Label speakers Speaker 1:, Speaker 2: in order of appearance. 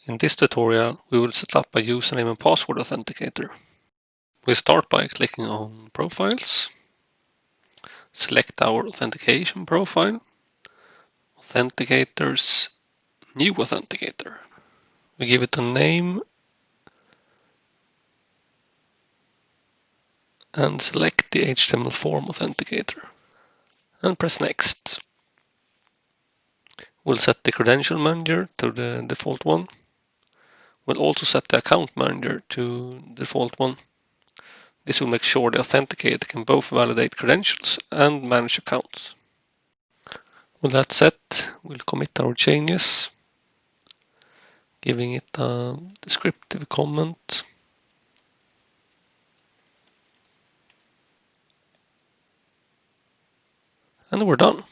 Speaker 1: In this tutorial, we will set up a username and password authenticator. We start by clicking on Profiles, select our authentication profile, Authenticators, New Authenticator. We give it a name and select the HTML form authenticator and press Next. We'll set the credential manager to the default one. We'll also set the account manager to the default one. This will make sure the authenticator can both validate credentials and manage accounts. With that set, we'll commit our changes, giving it a descriptive comment. And we're done.